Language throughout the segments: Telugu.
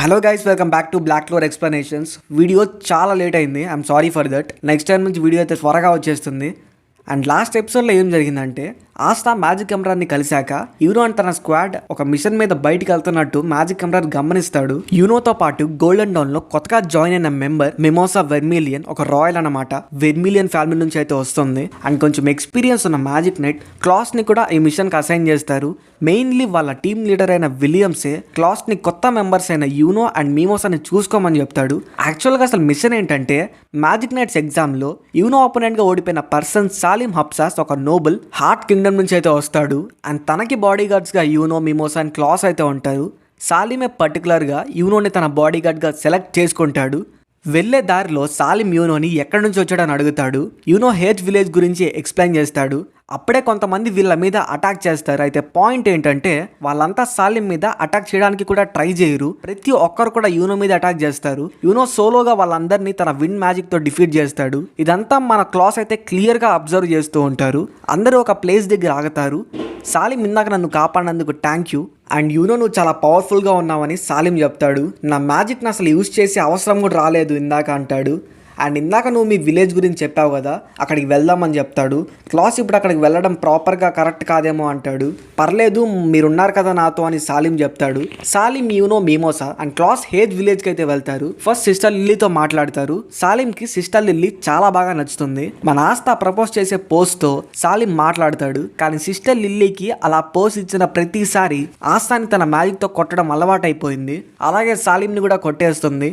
Hello guys, welcome back to black clover explanations. Video చాలా లేట్ అయింది. I'm sorry for that. Next time నుంచి వీడియో అయితే త్వరగా వచ్చేస్తుంది. అండ్ లాస్ట్ ఎపిసోడ్లో ఏం జరిగిందంటే, ఆస్తా మ్యాజిక్ ఎంపరర్ని కలిశాక యూనో అండ్ తన స్క్వాడ్ ఒక మిషన్ మీద బయటికి వెళ్తున్నట్టు మ్యాజిక్ ఎంపరర్ గమనిస్తాడు. యూనోతో పాటు గోల్డెన్ డౌన్ లో కొత్తగా జాయిన్ అయిన మెంబర్ మిమోసా వెర్మిలియన్, ఒక రాయల్ అన్నమాట. వెర్మిలియన్ ఫ్యామిలీ నుంచి అయితే వస్తుంది. అండ్ కొంచెం ఎక్స్పీరియన్స్ ఉన్న మ్యాజిక్ నైట్ క్లాస్ ని కూడా ఈ మిషన్ కి అసైన్ చేస్తారు. మెయిన్లీ వాళ్ళ టీమ్ లీడర్ అయిన విలియమ్సే క్లాస్ ని కొత్త మెంబర్స్ అయిన యూనో అండ్ మిమోసాని చూసుకోమని చెప్తాడు. యాక్చువల్గా అసలు మిషన్ ఏంటంటే, మ్యాజిక్ నైట్స్ ఎగ్జామ్ లో యూనో అపోనెంట్ గా ఓడిపోయిన పర్సన్ సాలిం హబ్సాస్ ఒక నోబుల్ హార్ట్ కింగ్డమ్ నుంచి అయితే వస్తాడు. అండ్ తనకి బాడీ గార్డ్స్ గా యూనో, మిమోసా అండ్ క్లాస్ అయితే ఉంటారు. సాలిమే పర్టికులర్ గా యూనోని తన బాడీ గార్డ్ గా సెలెక్ట్ చేసుకుంటాడు. వెళ్లే దారిలో సాలిం యూనోని ఎక్కడి నుంచి వచ్చాడని అడుగుతాడు. యూనో హేజ్ విలేజ్ గురించి ఎక్స్ప్లెయిన్ చేస్తాడు. అప్పుడే కొంతమంది వీళ్ళ మీద అటాక్ చేస్తారు. అయితే పాయింట్ ఏంటంటే, వాళ్ళంతా సాలిం మీద అటాక్ చేయడానికి కూడా ట్రై చేయరు. ప్రతి ఒక్కరు కూడా యూనో మీద అటాక్ చేస్తారు. యూనో సోలోగా వాళ్ళందరినీ తన విండ్ మ్యాజిక్ తో డిఫీట్ చేస్తాడు. ఇదంతా మన క్లాస్ అయితే క్లియర్ గా అబ్జర్వ్ చేస్తూ ఉంటారు. అందరూ ఒక ప్లేస్ దగ్గర ఆగుతారు. సాలిం ఇందాక నన్ను కాపాడినందుకు థ్యాంక్ యూ. అండ్ యూనో నువ్వు చాలా పవర్ఫుల్గా ఉన్నావని సాలిం చెప్తాడు. నా మ్యాజిక్ని అసలు యూజ్ చేసే అవసరం కూడా రాలేదు ఇందాక అంటాడు. అండ్ ఇందాక నువ్వు మీ విలేజ్ గురించి చెప్పావు కదా, అక్కడికి వెళ్దామని చెప్తాడు. క్లాస్ ఇప్పుడు అక్కడికి వెళ్ళడం ప్రాపర్గా కరెక్ట్ కాదేమో అంటాడు. పర్లేదు, మీరున్నారు కదా నాతో అని సాలిం చెప్తాడు. Salim, Yuno, Mimosa and Klaus Hage విలేజ్కి అయితే వెళ్తారు. ఫస్ట్ సిస్టర్ లిల్లీతో మాట్లాడతారు. సాలింకి సిస్టర్ లిల్లీ చాలా బాగా నచ్చుతుంది. మన ఆస్తా ప్రపోజ్ చేసే పోస్ట్తో సాలిం మాట్లాడతాడు. కానీ సిస్టర్ లిల్లీకి అలా పోస్ట్ ఇచ్చిన ప్రతిసారి ఆస్తాని తన మ్యాజిక్తో కొట్టడం అలవాటైపోయింది. అలాగే సాలింని కూడా కొట్టేస్తుంది.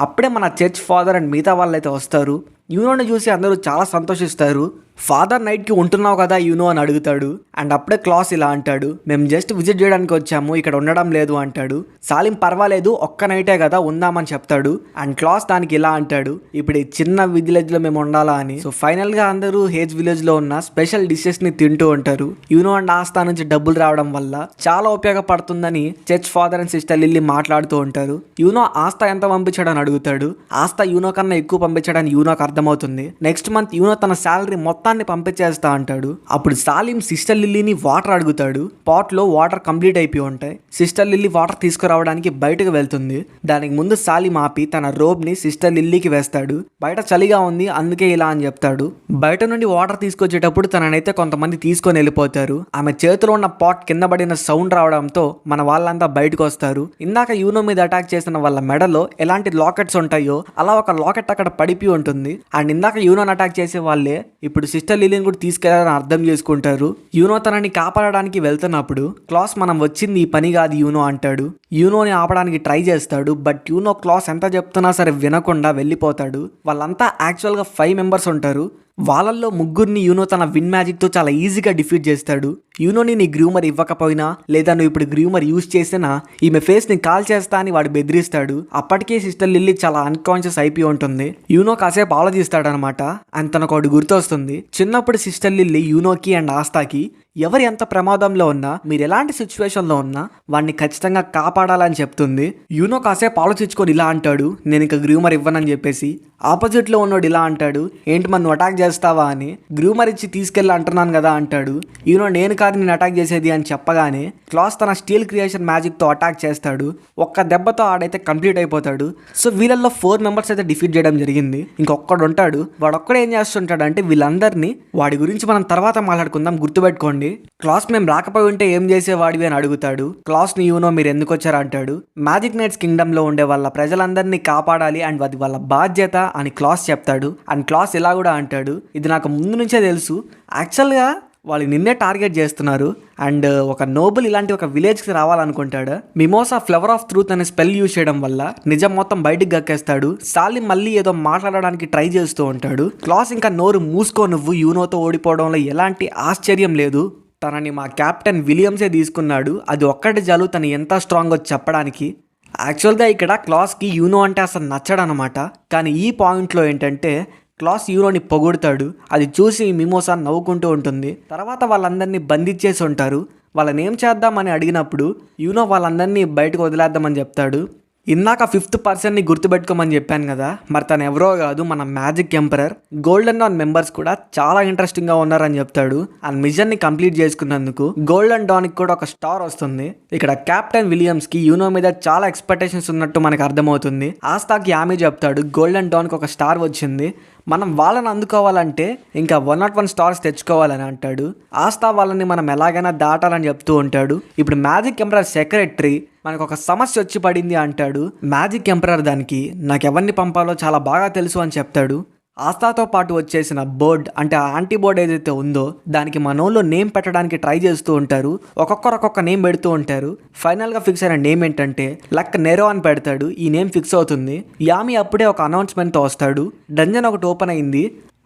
అప్పుడే మన చర్చ్ ఫాదర్ అండ్ మిగతా వాళ్ళు అయితే వస్తారు. యూనోని చూసి అందరూ చాలా సంతోషిస్తారు. ఫాదర్ నైట్కి ఉంటున్నావు కదా యూనో అని అడుగుతాడు. అండ్ అప్పుడే క్లాస్ ఇలా అంటాడు, మేము జస్ట్ విజిట్ చేయడానికి వచ్చాము, ఇక్కడ ఉండడం లేదు అంటాడు. సాలిం పర్వాలేదు, ఒక్క నైటే కదా, ఉందామని చెప్తాడు. అండ్ క్లాస్ దానికి ఇలా అంటాడు, ఇప్పుడు ఈ చిన్న విలేజ్లో మేము ఉండాలా అని. సో ఫైనల్గా అందరూ హేజ్ విలేజ్లో ఉన్న స్పెషల్ డిషెస్ని తింటూ ఉంటారు. యూనో అండ్ ఆస్తా నుంచి డబ్బులు రావడం వల్ల చాలా ఉపయోగపడుతుందని church father and sister lily మాట్లాడుతూ ఉంటారు. యూనో ఆస్తా ఎంత పంపించాడని అడుగుతాడు. ఆస్తా యూనో కన్నా ఎక్కువ పంపించడానికి యూనోకి అర్థమవుతుంది. నెక్స్ట్ మంత్ యూనో తన శాలరీ మొత్తాన్ని పంపించేస్తా అంటాడు. అప్పుడు సాలిం సిస్టర్ లిల్లీని వాటర్ అడుగుతాడు. పాట్ లో వాటర్ కంప్లీట్ అయిపోయి ఉంటాయి. సిస్టర్ లిల్లీ వాటర్ తీసుకురావడానికి బయటకు వెళ్తుంది. దానికి ముందు సాలిం ఆపి తన రోబ్ ని సిస్టర్ లిల్లీకి వేస్తాడు. బయట చలిగా ఉంది, అందుకే ఇలా అని చెప్తాడు. బయట నుండి వాటర్ తీసుకొచ్చేటప్పుడు తననైతే కొంతమంది తీసుకొని వెళ్ళిపోతారు. ఆమె చేతిలో ఉన్న పాట్ కింద పడిన సౌండ్ రావడంతో మన వాళ్ళంతా బయటకు వస్తారు. ఇందాక యూనో మీద అటాక్ చేసిన వాళ్ళ మెడలో ఎలాంటి లాకెట్స్ ఉంటాయో అలా ఒక లాకెట్ అక్కడ పడిపి ఉంటుంది. అండ్ ఇందాక యూనోని అటాక్ చేసే వాళ్ళే ఇప్పుడు సిస్టర్ లిల్లీని కూడా తీసుకెళ్లాలని అర్థం చేసుకుంటారు. యూనో తనని కాపాడడానికి వెళ్తున్నప్పుడు క్లాస్ మనం వచ్చింది ఈ పని కాదు యూనో అంటాడు. యూనోని ఆపడానికి ట్రై చేస్తాడు. బట్ యూనో క్లాస్ ఎంత చెప్తున్నా సరే వినకుండా వెళ్ళిపోతాడు. వాళ్ళంతా యాక్చువల్గా 5 మెంబర్స్ ఉంటారు. వాళ్ళల్లో ముగ్గురిని యూనో తన విన్ మ్యాజిక్తో చాలా ఈజీగా డిఫీట్ చేస్తాడు. యూనోని నీ గ్రూమర్ ఇవ్వకపోయినా, లేదా నువ్వు ఇప్పుడు గ్రూమర్ యూజ్ చేసినా ఈమె ఫేస్ ని కాల్ చేస్తా అని వాడు బెదిరిస్తాడు. అప్పటికే సిస్టర్ లిల్లీ చాలా అన్కాన్షియస్ అయిపోయి ఉంటుంది. యూనో కాసేపు ఆలోచిస్తాడనమాట. అండ్ తనకు ఒకటి గుర్తొస్తుంది. చిన్నప్పుడు సిస్టర్ లిల్లీ యూనోకి అండ్ ఆస్తాకి ఎవరు ఎంత ప్రమాదంలో ఉన్నా, మీరు ఎలాంటి సిచ్యువేషన్లో ఉన్నా వాడిని ఖచ్చితంగా కాపాడాలని చెప్తుంది. యూనో కాసేపు ఆలోచించుకొని ఇలా అంటాడు, నేను ఇక గ్రూమర్ ఇవ్వనని చెప్పేసి. ఆపోజిట్లో ఉన్నోడు ఇలా అంటాడు, ఏంటి మనం అటాక్ చేస్తావా అని. గ్రూమర్ ఇచ్చి తీసుకెళ్ళి అంటున్నాను కదా అంటాడు. యూనో నేను కాదు నేను అటాక్ చేసేది అని చెప్పగానే క్లాస్ తన స్టీల్ క్రియేషన్ మ్యాజిక్తో అటాక్ చేస్తాడు. ఒక్క దెబ్బతో ఆడైతే కంప్లీట్ అయిపోతాడు. సో వీళ్ళల్లో 4 మెంబర్స్ అయితే డిఫీట్ చేయడం జరిగింది. ఇంకొక్కడు ఉంటాడు. వాడొక్కడే ఏం చేస్తుంటాడు అంటే, వీళ్ళందరినీ వాడి గురించి మనం తర్వాత మాట్లాడుకుందాం, గుర్తుపెట్టుకోండి. క్లాస్ మేము రాకపోయి ఉంటే ఏం చేసేవాడివి అని అడుగుతాడు. క్లాస్ ని యూనో మీరు ఎందుకు వచ్చారా అంటాడు. మ్యాజిక్ నైట్స్ కింగ్డమ్ లో ఉండే వాళ్ళ ప్రజలందరినీ కాపాడాలి అండ్ అది వాళ్ళ బాధ్యత అని క్లాస్ చెప్తాడు. అండ్ క్లాస్ ఇలా కూడా అంటాడు, ఇది నాకు ముందు నుంచే తెలుసు, యాక్చువల్గా వాళ్ళు నిన్నే టార్గెట్ చేస్తున్నారు. అండ్ ఒక నోబుల్ ఇలాంటి ఒక విలేజ్కి రావాలనుకుంటాడు. మిమోసా ఫ్లవర్ ఆఫ్ ట్రూత్ అనే స్పెల్ యూజ్ చేయడం వల్ల నిజం మొత్తం బయటికి గక్కేస్తాడు. సాలిం మళ్ళీ ఏదో మాట్లాడడానికి ట్రై చేస్తూ ఉంటాడు. క్లాస్ ఇంకా నోరు మూసుకో, నువ్వు యూనోతో ఓడిపోవడంలో ఎలాంటి ఆశ్చర్యం లేదు, తనని మా కెప్టెన్ విలియమ్సే తీసుకున్నాడు, అది ఒక్కటి చాలు తను ఎంత స్ట్రాంగో చెప్పడానికి. యాక్చువల్గా ఇక్కడ క్లాస్కి యూనో అంటే అసలు నచ్చడనమాట. కానీ ఈ పాయింట్లో ఏంటంటే, క్లాస్ యూనోని పొగుడుతాడు. అది చూసి మిమోసా నవ్వుకుంటూ ఉంటుంది. తర్వాత వాళ్ళందరినీ బంధించేసి ఉంటారు. వాళ్ళని ఏం చేద్దామని అడిగినప్పుడు యూనో వాళ్ళందరినీ బయటకు వదిలేద్దామని చెప్తాడు. ఇందాక ఫిఫ్త్ పర్సన్ని గుర్తుపెట్టుకోమని చెప్పాను కదా, మరి తను ఎవరో కాదు, మన magic emperor. Golden dawn members కూడా చాలా ఇంట్రెస్టింగ్గా ఉన్నారని చెప్తాడు. ఆ మిషన్ని కంప్లీట్ చేసుకున్నందుకు గోల్డెన్ డాన్కి కూడా ఒక స్టార్ వస్తుంది. ఇక్కడ కెప్టెన్ విలియమ్స్కి యూనో మీద చాలా ఎక్స్పెక్టేషన్స్ ఉన్నట్టు మనకు అర్థమవుతుంది. ఆస్తాకి యామీ చెప్తాడు గోల్డెన్ డాన్కి ఒక స్టార్ వచ్చింది, మనం వాళ్ళని అందుకోవాలంటే ఇంకా 101 స్టార్స్ తెచ్చుకోవాలని అంటాడు. ఆస్తా వాళ్ళని మనం ఎలాగైనా దాటాలని చెప్తూ ఉంటాడు. ఇప్పుడు మ్యాజిక్ ఎంపరర్ సెక్రటరీ మనకు ఒక సమస్య వచ్చి పడింది అంటాడు. మ్యాజిక్ ఎంపరర్ దానికి నాకు ఎవరిని పంపాలో చాలా బాగా తెలుసు అని చెప్తాడు. ఆస్తాతో పాటు వచ్చేసిన బోర్డ్ అంటే ఆ యాంటీబోర్డ్ ఏదైతే ఉందో దానికి మనోళ్ళు నేమ్ పెట్టడానికి ట్రై చేస్తూ ఉంటారు. ఒక్కొక్కరు ఒక్కొక్క నేమ్ పెడుతూ ఉంటారు. ఫైనల్గా ఫిక్స్ అయిన నేమ్ ఏంటంటే లక్ నెరో అని పెడతాడు. ఈ నేమ్ ఫిక్స్ అవుతుంది. యామి అప్పుడే ఒక అనౌన్స్మెంట్తో వస్తాడు. డంజన్ ఒకటి ఓపెన్ అయింది,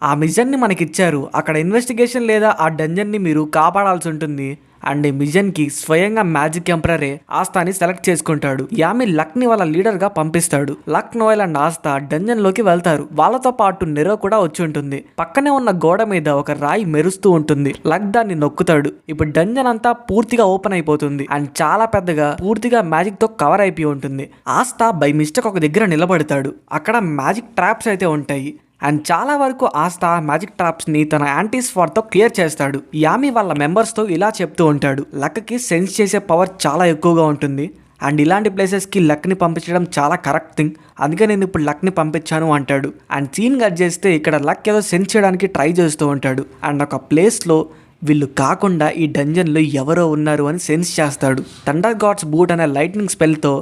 ఆ మిషన్ని మనకిచ్చారు, అక్కడ ఇన్వెస్టిగేషన్ లేదా ఆ డంజన్ని మీరు కాపాడాల్సి ఉంటుంది. అండ్ ఈ మిషన్కి స్వయంగా మ్యాజిక్ ఎంపరరే ఆస్తాని సెలెక్ట్ చేసుకుంటాడు. యామి లక్ని వాళ్ళ లీడర్గా పంపిస్తాడు. లక్, నోయల్ అండ్ ఆస్తా డంజన్లోకి వెళ్తారు. వాళ్ళతో పాటు నెరో కూడా వచ్చి ఉంటుంది. పక్కనే ఉన్న గోడ మీద ఒక రాయి మెరుస్తూ ఉంటుంది. లక్ దాన్ని నొక్కుతాడు. ఇప్పుడు డంజన్ అంతా పూర్తిగా ఓపెన్ అయిపోతుంది అండ్ చాలా పెద్దగా పూర్తిగా మ్యాజిక్ తో కవర్ అయిపోయి ఉంటుంది. ఆస్తా బై మిస్టేక్ ఒక దగ్గర నిలబడతాడు. అక్కడ మ్యాజిక్ ట్రాప్స్ అయితే ఉంటాయి అండ్ చాలా వరకు ఆస్తా మ్యాజిక్ ట్రాప్స్ని తన యాంటీస్ తో క్లియర్ చేస్తాడు. యామి వాళ్ళ మెంబర్స్తో ఇలా చెప్తూ ఉంటాడు, లక్కి సెన్స్ చేసే పవర్ చాలా ఎక్కువగా ఉంటుంది అండ్ ఇలాంటి ప్లేసెస్కి లక్ని పంపించడం చాలా కరెక్ట్ థింగ్, అందుకే నేను ఇప్పుడు లక్ని పంపించాను అంటాడు. అండ్ సీన్ కట్ చేస్తే ఇక్కడ లక్ ఏదో సెన్స్ చేయడానికి ట్రై చేస్తూ ఉంటాడు అండ్ ఒక ప్లేస్లో వీళ్ళు కాకుండా ఈ డంజన్లో ఎవరో ఉన్నారు అని సెన్స్ చేస్తాడు. థండర్ గాడ్స్ బూట్ అనే లైట్నింగ్ స్పెల్తో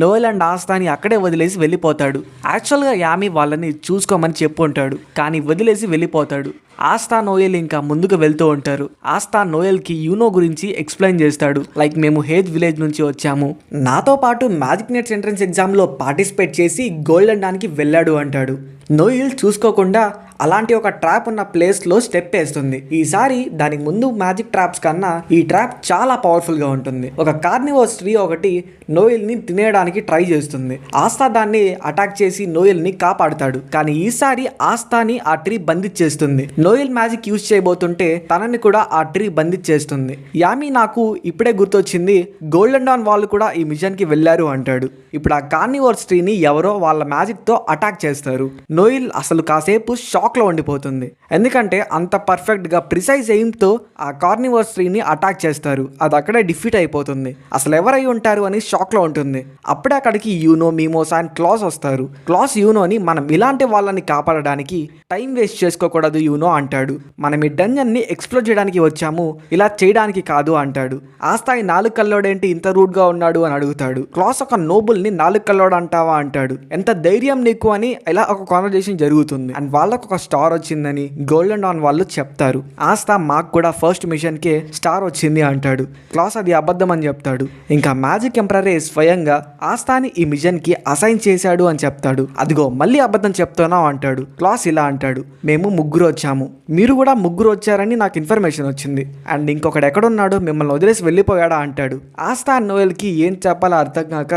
నోయల్ అండ్ ఆస్తాని అక్కడే వదిలేసి వెళ్ళిపోతాడు. యాక్చువల్గా యామి వాళ్ళని చూసుకోమని చెప్పు ఉంటాడు, కానీ వదిలేసి వెళ్ళిపోతాడు. ఆస్తా, నోయల్ ఇంకా ముందుకు వెళ్తూ ఉంటారు. ఆస్తా నోయల్కి యూనో గురించి ఎక్స్ప్లెయిన్ చేస్తాడు. లైక్ మేము హేజ్ విలేజ్ నుంచి వచ్చాము, నాతో పాటు మ్యాజిక్ నెట్స్ ఎంట్రన్స్ ఎగ్జామ్లో పార్టిసిపేట్ చేసి గోల్డెన్ డాన్కి వెళ్ళాడు అంటాడు. నోయల్ చూసుకోకుండా అలాంటి ఒక ట్రాప్ ఉన్న ప్లేస్లో స్టెప్ వేస్తుంది. ఈసారి దానికి ముందు మ్యాజిక్ ట్రాప్స్ కన్నా ఈ ట్రాప్ చాలా పవర్ఫుల్గా ఉంటుంది. ఒక కార్నివోర్స్ ట్రీ ఒకటి నోయల్ని తినేయడానికి ట్రై చేస్తుంది. ఆస్తా దాన్ని అటాక్ చేసి నోయల్ని కాపాడుతాడు. కానీ ఈసారి ఆస్తాని ఆ ట్రీ బంధించేస్తుంది. నోయల్ మ్యాజిక్ యూజ్ చేయబోతుంటే తనని కూడా ఆ ట్రీ బంధించేస్తుంది. యామి నాకు ఇప్పుడే గుర్తొచ్చింది, గోల్డెన్ డాన్ వాళ్ళు కూడా ఈ మిషన్కి వెళ్ళారు అంటాడు. ఇప్పుడు ఆ కార్నివోర్స్ ట్రీని ఎవరో వాళ్ళ మ్యాజిక్తో అటాక్ చేస్తారు. నోయల్ అసలు కాసేపు షాక్లో ఉండిపోతుంది. ఎందుకంటే అంత పర్ఫెక్ట్గా ప్రిసైజ్ ఎయిమ్తో ఆ కార్నివోర్స్ ట్రీని అటాక్ చేస్తారు. అది అక్కడే డిఫీట్ అయిపోతుంది. అసలు ఎవరై ఉంటారు అని షాక్లో ఉంటుంది. అప్పుడే అక్కడికి యూనో, మీమోసా అండ్ క్లాస్ వస్తారు. క్లాస్ యూనోని మనం ఇలాంటి వాళ్ళని కాపాడడానికి టైం వేస్ట్ చేసుకోకూడదు యూనో అంటాడు. మనం ఈ డంజన్ని ఎక్స్ప్లోర్ చేయడానికి వచ్చాము, ఇలా చేయడానికి కాదు అంటాడు. ఆస్తాయి 4 కల్లోడేంటి ఇంత రూడ్గా ఉన్నాడు అని అడుగుతాడు. క్లాస్ ఒక నోబుల్ని 4 కల్లోడు అంటావా అంటాడు. ఎంత ధైర్యం నీకు అని ఇలా ఒక కాన్వర్జేషన్ జరుగుతుంది. అండ్ వాళ్ళకు ఒక స్టార్ వచ్చిందని గోల్డెన్ డాన్ వాళ్ళు చెప్తారు. ఆస్తా మాకు కూడా ఫస్ట్ మిషన్కే స్టార్ వచ్చింది అంటాడు. క్లాస్ అది అబద్ధం అని చెప్తాడు. ఇంకా మ్యాజిక్ ఎంపరరే స్వయంగా ఆస్తాని ఈ మిషన్కి అసైన్ చేశాడు అని చెప్తాడు. అదిగో మళ్ళీ అబద్ధం చెప్తున్నావు అంటాడు. క్లాస్ ఇలా అంటాడు, మేము 3 వచ్చాము, మీరు కూడా 3 వచ్చారని నాకు ఇన్ఫర్మేషన్ వచ్చింది అండ్ ఇంకొకడు ఎక్కడున్నాడు, మిమ్మల్ని వదిలేసి వెళ్ళిపోయాడా అంటాడు. ఆస్తా నోయల్కి ఏం చెప్పాలో అర్థం కాక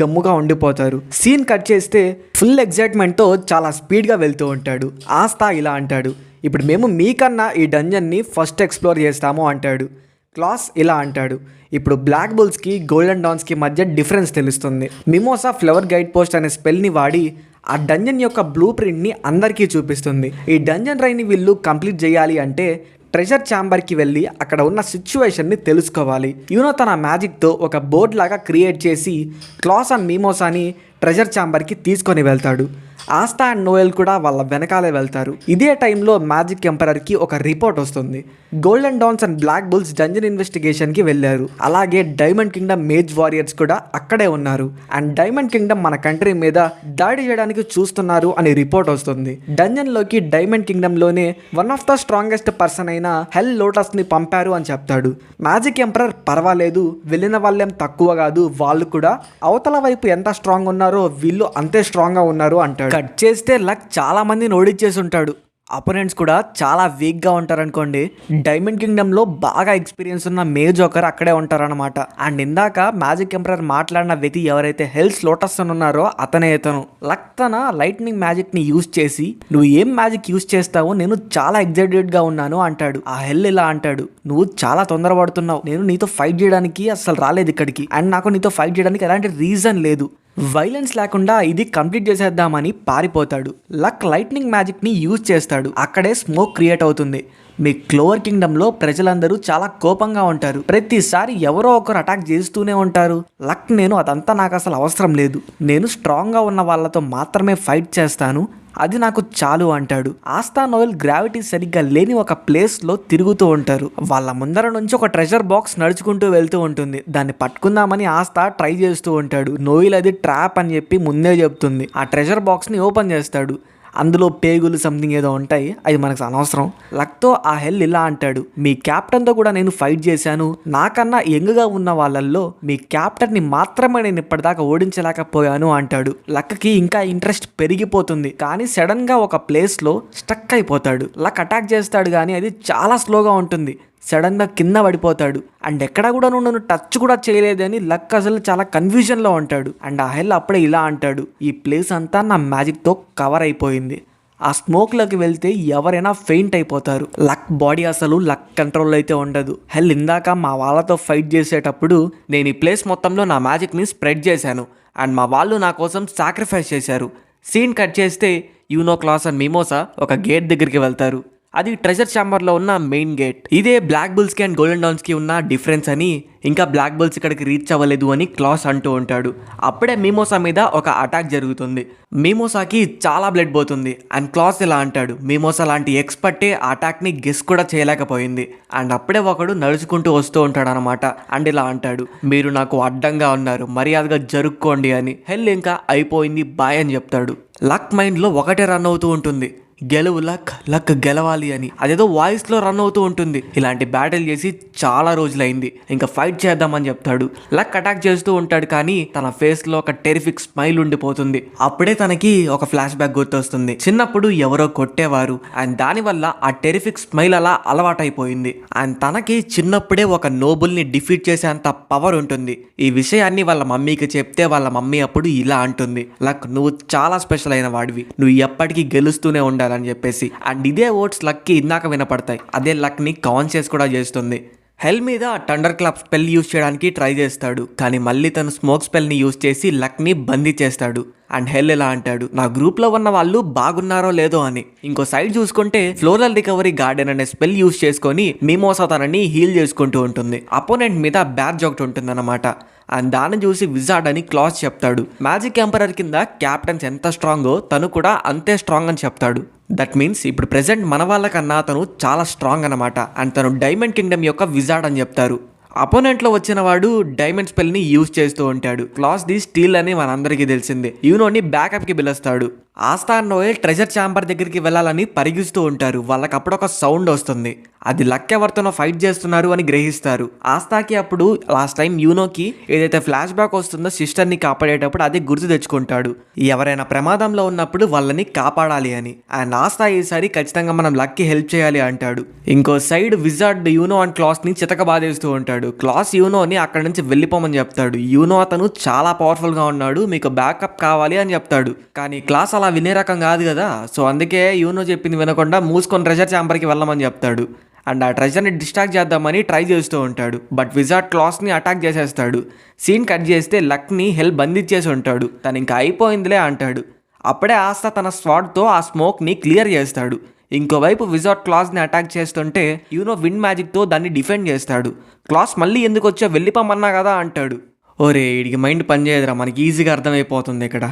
గమ్ముగా ఉండిపోతారు. సీన్ కట్ చేస్తే ఫుల్ ఎగ్జైట్మెంట్తో చాలా స్పీడ్గా వెళ్తూ ఉంటాడు. ఆస్తా ఇలా అంటాడు, ఇప్పుడు మేము మీకన్నా ఈ డంజన్ని ఫస్ట్ ఎక్స్ప్లోర్ చేస్తాము అంటాడు. క్లాస్ ఇలా అంటాడు, ఇప్పుడు బ్లాక్ బుల్స్కి గోల్డెన్ డాన్స్కి మధ్య డిఫరెన్స్ తెలుస్తుంది. మిమోసా ఫ్లవర్ గైడ్ పోస్ట్ అనే స్పెల్ని వాడి ఆ డంజన్ యొక్క బ్లూ ప్రింట్ని అందరికీ చూపిస్తుంది. ఈ డంజన్ రైని వీళ్ళు కంప్లీట్ చేయాలి అంటే ట్రెజర్ ఛాంబర్కి వెళ్ళి అక్కడ ఉన్న సిచ్యువేషన్ని తెలుసుకోవాలి. యూనో తన మ్యాజిక్తో ఒక బోర్డ్ లాగా క్రియేట్ చేసి క్లాస్ అండ్ మీమోసాని ట్రెజర్ ఛాంబర్కి తీసుకొని వెళ్తాడు. ఆస్తా అండ్ నోయల్ కూడా వాళ్ళ వెనకాలే వెళ్తారు. ఇదే టైంలో మ్యాజిక్ ఎంపరర్కి ఒక రిపోర్ట్ వస్తుంది. Golden dawn and black bulls dungeon ఇన్వెస్టిగేషన్కి వెళ్ళారు. అలాగే డైమండ్ కింగ్డమ్ మేజ్ వారియర్స్ కూడా అక్కడే ఉన్నారు అండ్ డైమండ్ కింగ్డమ్ మన కంట్రీ మీద దాడి చేయడానికి చూస్తున్నారు అని రిపోర్ట్ వస్తుంది. డంజన్లోకి డైమండ్ కింగ్డమ్లోనే one of the strongest person అయిన హెల్ లోటస్ని పంపారు అని చెప్తాడు. మ్యాజిక్ ఎంపరర్ పర్వాలేదు, వెళ్ళిన వాళ్ళేం తక్కువ కాదు, వాళ్ళు కూడా అవతల వైపు ఎంత స్ట్రాంగ్ ఉన్నారో వీళ్ళు అంతే స్ట్రాంగ్గా ఉన్నారు అంటాడు. కట్ చేస్తే లక్ చాలా మందిని ఓడించేసి ఉంటాడు. అపోనెంట్స్ కూడా చాలా వీక్గా ఉంటారనుకోండి. డైమండ్ కింగ్డమ్లో బాగా ఎక్స్పీరియన్స్ ఉన్న మేజ్ ఒకరు అక్కడే ఉంటారనమాట. అండ్ ఇందాక మ్యాజిక్ ఎంపరర్ మాట్లాడిన వ్యక్తి ఎవరైతే హెల్స్ లోటస్ ఉన్నారో అతనే ఇతను. లక్ తన లైట్నింగ్ మ్యాజిక్ని యూజ్ చేసి నువ్వు ఏం మ్యాజిక్ యూజ్ చేస్తావో నేను చాలా ఎగ్జైటెడ్గా ఉన్నాను అంటాడు. ఆ హెల్ ఇలా అంటాడు, నువ్వు చాలా తొందరపడుతున్నావు, నేను నీతో ఫైట్ చేయడానికి అసలు రాలేదు ఇక్కడికి అండ్ నాకు నీతో ఫైట్ చేయడానికి ఎలాంటి రీజన్ లేదు. వైలెన్స్ లేకుండా ఇది కంప్లీట్ చేసేద్దామని పారిపోతాడు. లక్ లైట్నింగ్ మ్యాజిక్ని యూజ్ చేస్తాడు. అక్కడే స్మోక్ క్రియేట్ అవుతుంది. మీ క్లోవర్ కింగ్డమ్లో ప్రజలందరూ చాలా కోపంగా ఉంటారు. ప్రతిసారి ఎవరో ఒకరు అటాక్ చేస్తూనే ఉంటారు. లక్ అదంతా నాకు అసలు అవసరం లేదు, నేను స్ట్రాంగ్గా ఉన్న వాళ్ళతో మాత్రమే ఫైట్ చేస్తాను, అది నాకు చాలు అంటాడు. ఆస్థా నోయల్ గ్రావిటీ సరిగ్గా లేని ఒక ప్లేస్లో తిరుగుతూ ఉంటారు. వాళ్ళ ముందర నుంచి ఒక ట్రెజర్ బాక్స్ నడుచుకుంటూ వెళ్తూ ఉంటుంది. దాన్ని పట్టుకుందామని ఆస్థా ట్రై చేస్తూ ఉంటాడు. నోయల్ అది ట్రాప్ అని చెప్పి ముందే చెప్తుంది. ఆ ట్రెజర్ బాక్స్ని ఓపెన్ చేస్తాడు. అందులో పేగులు సంథింగ్ ఏదో ఉంటాయి, అది మనకు అనవసరం. లక్తో ఆ హెల్ ఇలా అంటాడు, మీ క్యాప్టెన్తో కూడా నేను ఫైట్ చేశాను, నాకన్నా యంగ్గా ఉన్న వాళ్ళల్లో మీ క్యాప్టెన్ని మాత్రమే నేను ఇప్పటిదాకా ఓడించలేకపోయాను అంటాడు. లక్కి ఇంకా ఇంట్రెస్ట్ పెరిగిపోతుంది. కానీ సడన్ గా ఒక ప్లేస్లో స్టక్ అయిపోతాడు. లక్ అటాక్ చేస్తాడు కానీ అది చాలా స్లోగా ఉంటుంది. సడన్గా కింద పడిపోతాడు. అండ్ ఎక్కడ కూడా నన్ను టచ్ కూడా చేయలేదని లక్ అసలు చాలా కన్ఫ్యూజన్లో ఉంటాడు. అండ్ ఆ హెల్ అప్పుడే ఇలా అంటాడు, ఈ ప్లేస్ అంతా నా మ్యాజిక్తో కవర్ అయిపోయింది, ఆ స్మోక్లోకి వెళ్తే ఎవరైనా ఫెయింట్ అయిపోతారు. లక్ బాడీ అసలు లక్ కంట్రోల్ అయితే ఉండదు. హెల్ ఇందాక మా వాళ్ళతో ఫైట్ చేసేటప్పుడు నేను ఈ ప్లేస్ మొత్తంలో నా మ్యాజిక్ని స్ప్రెడ్ చేశాను అండ్ మా వాళ్ళు నా కోసం సాక్రిఫైస్ చేశారు. సీన్ కట్ చేస్తే యూనో, క్లాస్ అండ్ మిమోసా ఒక గేట్ దగ్గరికి వెళ్తారు. అది ట్రెజర్ ఛాంబర్లో ఉన్న మెయిన్ గేట్. ఇదే బ్లాక్ బుల్స్కి అండ్ గోల్డెన్ డౌన్స్కి ఉన్న డిఫరెన్స్ అని, ఇంకా బ్లాక్ బుల్స్ ఇక్కడికి రీచ్ అవ్వలేదు అని క్లాస్ అంటూ ఉంటాడు. అప్పుడే మిమోసా మీద ఒక అటాక్ జరుగుతుంది. మిమోసాకి చాలా బ్లడ్ పోతుంది అండ్ క్లాస్ ఇలా అంటాడు, మిమోసా లాంటి ఎక్స్పర్టే ఆ అటాక్ని గెస్ కూడా చేయలేకపోయింది. అండ్ అప్పుడే ఒకడు నడుచుకుంటూ వస్తూ ఉంటాడు అనమాట. అండ్ ఇలా అంటాడు, మీరు నాకు అడ్డంగా ఉన్నారు, మర్యాదగా జరుక్కోండి అని. హెల్ ఇంకా అయిపోయింది బాయ్ అని చెప్తాడు. లక్ మైండ్లో ఒకటే రన్ అవుతూ ఉంటుంది, గెలువు లక్, లక్ గెలవాలి అని. అదేదో వాయిస్లో రన్ అవుతూ ఉంటుంది. ఇలాంటి బ్యాటిల్ చేసి చాలా రోజులైంది, ఇంకా ఫైట్ చేద్దామని చెప్తాడు. లక్ అటాక్ చేస్తూ ఉంటాడు కానీ తన ఫేస్లో ఒక టెరిఫిక్ స్మైల్ ఉండిపోతుంది. అప్పుడే తనకి ఒక ఫ్లాష్ బ్యాక్ గుర్తొస్తుంది. చిన్నప్పుడు ఎవరో కొట్టేవారు అండ్ దానివల్ల ఆ టెరిఫిక్ స్మైల్ అలా అలవాటైపోయింది. అండ్ తనకి చిన్నప్పుడే ఒక నోబుల్ని డిఫీట్ చేసేంత పవర్ ఉంటుంది. ఈ విషయాన్ని వాళ్ళ మమ్మీకి చెప్తే వాళ్ళ మమ్మీ అప్పుడు ఇలా అంటుంది, లక్ నువ్వు చాలా స్పెషల్ అయిన వాడివి, నువ్వు ఎప్పటికీ గెలుస్తూనే ఉండాలి అని చెప్పేసి. అండ్ ఇదే వర్డ్స్ లక్కి ఇందాక వినపడతాయి. అదే లక్ని కాన్షియస్ కూడా చేస్తుంది. హెల్ మీద టండర్ క్లాప్ స్పెల్ యూజ్ చేయడానికి ట్రై చేస్తాడు కానీ మళ్ళీ తను స్మోక్ స్పెల్ని యూజ్ చేసి లక్ని బందీ చేస్తాడు. అండ్ హెల్ ఎలా అంటాడు, నా గ్రూప్లో ఉన్న వాళ్ళు బాగున్నారో లేదో అని. ఇంకో సైడ్ చూసుకుంటే ఫ్లోరల్ రికవరీ గార్డెన్ అనే స్పెల్ యూజ్ చేసుకొని మిమోసా తనని హీల్ చేసుకుంటూ ఉంటుంది. అపోనెంట్ మీద బ్యాడ్జ్ ఒకటి ఉంటుంది అన్నమాట. అండ్ దాన్ని చూసి విజార్డ్ అని క్లాస్ చెప్తాడు. మ్యాజిక్ ఎంపరర్ కింద క్యాప్టెన్స్ ఎంత స్ట్రాంగో తను కూడా అంతే స్ట్రాంగ్ అని చెప్తాడు. దట్ మీన్స్ ఇప్పుడు ప్రెసెంట్ మన వాళ్ళకన్నా తను చాలా స్ట్రాంగ్ అనమాట. అండ్ తను డైమండ్ కింగ్డమ్ యొక్క విజార్డ్ అని చెప్తారు. అపోనెంట్లో వచ్చిన వాడు డైమండ్ స్పెల్ని యూజ్ చేస్తూ ఉంటాడు. క్లాస్ ది స్టీల్ అని మనందరికీ తెలిసిందే. యూనోని బ్యాకప్కి పిలుస్తాడు. ఆస్థా నోయల్ ట్రెజర్ ఛాంబర్ దగ్గరికి వెళ్ళాలని పరిగిస్తూ ఉంటారు. వాళ్ళకి అప్పుడు ఒక సౌండ్ వస్తుంది. అది లక్ ఎవరితోనో ఫైట్ చేస్తున్నారు అని గ్రహిస్తారు. ఆస్థాకి అప్పుడు లాస్ట్ టైం యూనోకి ఏదైతే ఫ్లాష్ బ్యాక్ వస్తుందో సిస్టర్ని కాపాడేటప్పుడు అది గుర్తు తెచ్చుకుంటాడు. ఎవరైనా ప్రమాదంలో ఉన్నప్పుడు వాళ్ళని కాపాడాలి అని. అండ్ ఆస్థా ఈసారి ఖచ్చితంగా మనం లక్కి హెల్ప్ చేయాలి అంటాడు. ఇంకో సైడ్ విజార్డ్ యూనో అండ్ క్లాస్ని చితక బాధేస్తూ ఉంటాడు. క్లాస్ యూనోని అక్కడి నుంచి వెళ్ళిపోమని చెప్తాడు. యూనో అతను చాలా పవర్ఫుల్గా ఉన్నాడు, మీకు బ్యాకప్ కావాలి అని చెప్తాడు. కానీ క్లాస్ అలా వినే రకం కాదు కదా, సో అందుకే యూనో చెప్పింది వినకుండా మూసుకొని ట్రెజర్ ఛాంబర్కి వెళ్ళమని చెప్తాడు. అండ్ ఆ ట్రెజర్ని డిస్ట్రాక్ట్ చేద్దామని ట్రై చేస్తూ ఉంటాడు. బట్ విజార్డ్ క్లాస్ని అటాక్ చేసేస్తాడు. సీన్ కట్ చేస్తే లక్ని హెల్ బంధించేసి ఉంటాడు. తను ఇంకా అయిపోయిందిలే అంటాడు. అప్పుడే ఆస్థా తన స్వాడ్తో ఆ స్మోక్ని క్లియర్ చేస్తాడు. ఇంకోవైపు విజార్డ్ క్లాస్ని అటాక్ చేస్తుంటే యూనో విండ్ మ్యాజిక్తో దాన్ని డిఫెండ్ చేస్తాడు. క్లాస్ మళ్ళీ ఎందుకు వచ్చా, వెళ్ళిపోమన్నా కదా అంటాడు. ఓరే వీడికి మైండ్ పనిచేయదురా, మనకి ఈజీగా అర్థమైపోతుంది ఇక్కడ.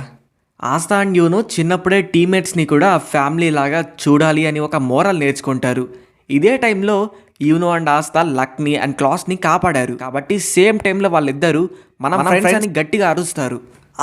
ఆస్థా అండ్ యూనో చిన్నప్పుడే టీమ్మేట్స్ని కూడా ఫ్యామిలీ లాగా చూడాలి అని ఒక మోరల్ నేర్చుకుంటారు. ఇదే టైంలో యూనో అండ్ ఆస్థా లక్ని అండ్ క్లాస్ని కాపాడారు కాబట్టి సేమ్ టైంలో వాళ్ళిద్దరూ మన ఫ్రెండ్స్ అని గట్టిగా అరుస్తారు.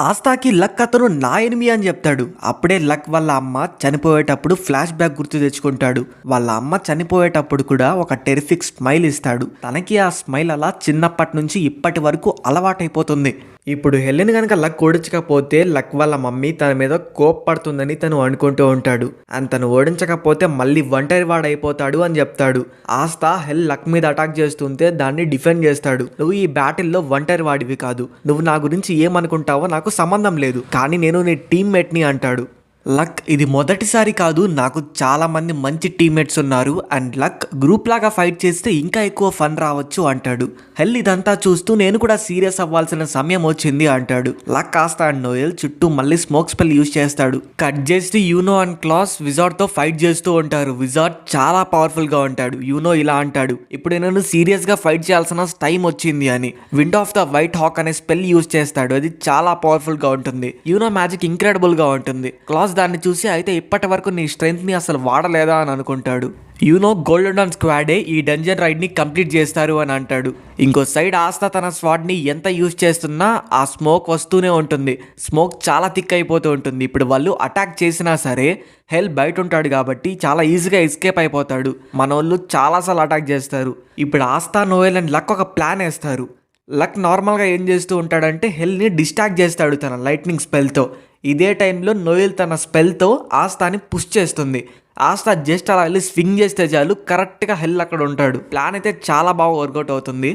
ఆస్థాకి లక్ అతను నా ఎనిమి అని చెప్తాడు. అప్పుడే లక్ వాళ్ళ అమ్మ చనిపోయేటప్పుడు ఫ్లాష్ బ్యాక్ గుర్తు తెచ్చుకుంటాడు. వాళ్ళ అమ్మ చనిపోయేటప్పుడు కూడా ఒక టెరిఫిక్ స్మైల్ ఇస్తాడు. తనకి ఆ స్మైల్ అలా చిన్నప్పటి నుంచి ఇప్పటి వరకు అలవాటైపోతుంది. ఇప్పుడు హెలెన్ కనుక లక్ ఓడించకపోతే లక్ వాళ్ళ మమ్మీ తన మీద కోప్పడుతుందని తను అనుకుంటూ ఉంటాడు. అండ్ తను ఓడించకపోతే మళ్ళీ ఒంటరి వాడైపోతాడు అని చెప్తాడు. ఆస్థా హెల్ లక్ మీద అటాక్ చేస్తుంటే దాన్ని డిఫెండ్ చేస్తాడు. నువ్వు ఈ బ్యాటిల్లో ఒంటరి వాడివి కాదు, నువ్వు నా గురించి ఏమనుకుంటావో నాకు సంబంధం లేదు, కానీ నేను నీ టీమ్మేట్ని అంటాడు. లక్ ఇది మొదటిసారి కాదు, నాకు చాలా మంది మంచి టీమ్మేట్స్ ఉన్నారు అండ్ లక్ గ్రూప్ లాగా ఫైట్ చేస్తే ఇంకా ఎక్కువ ఫన్ రావచ్చు అంటాడు. హెల్ ఇదంతా చూస్తూ నేను కూడా సీరియస్ అవ్వాల్సిన సమయం వచ్చింది అంటాడు. లక్ కాస్త అండ్ నోయల్ చుట్టూ మళ్ళీ స్మోక్ స్పెల్ యూజ్ చేస్తాడు. కట్ చేసి యూనో అండ్ క్లాస్ విజార్డ్ తో ఫైట్ చేస్తూ ఉంటారు. విజార్డ్ చాలా పవర్ఫుల్ గా ఉంటాడు. యూనో ఇలా అంటాడు, ఇప్పుడు నేను సీరియస్ గా ఫైట్ చేయాల్సిన టైం వచ్చింది అని. Wind of the white hawk అనే స్పెల్ యూజ్ చేస్తాడు. అది చాలా పవర్ఫుల్ గా ఉంటుంది. యూనో మ్యాజిక్ ఇంక్రెడిబుల్ గా ఉంటుంది. క్లాస్ దాన్ని చూసి అయితే ఇప్పటి వరకు నీ స్ట్రెంగ్త్ ని అసలు వాడలేదా అని అనుకుంటాడు. యూనో గోల్డెన్ డాన్ స్క్వాడే ఈ డంజన్ రైడ్ ని కంప్లీట్ చేస్తారు అని అంటాడు. ఇంకో సైడ్ ఆస్తా తన స్వాడ్ ని ఎంత యూజ్ చేస్తున్నా ఆ స్మోక్ వస్తూనే ఉంటుంది. స్మోక్ చాలా థిక్ అయిపోతూ ఉంటుంది. ఇప్పుడు వాళ్ళు అటాక్ చేసినా సరే హెల్ బయట ఉంటాడు కాబట్టి చాలా ఈజీగా ఎస్కేప్ అయిపోతాడు. మనోళ్ళు చాలాసార్లు అటాక్ చేస్తారు. ఇప్పుడు ఆస్తా, నోయల్ అండ్ లక్ ఒక ప్లాన్ వేస్తారు. లక్ నార్మల్గా ఏం చేస్తూ ఉంటాడంటే హెల్ని డిస్ట్రాక్ట్ చేస్తాడు తన లైట్నింగ్ స్పెల్తో. ఇదే టైంలో నోయల్ తన స్పెల్తో ఆస్తాని పుష్ చేస్తుంది. ఆస్తా జస్ట్ అలా వెళ్ళి స్వింగ్ చేస్తే చాలు కరెక్ట్గా హెల్ అక్కడ ఉంటాడు. ప్లాన్ అయితే చాలా బాగా వర్కౌట్ అవుతుంది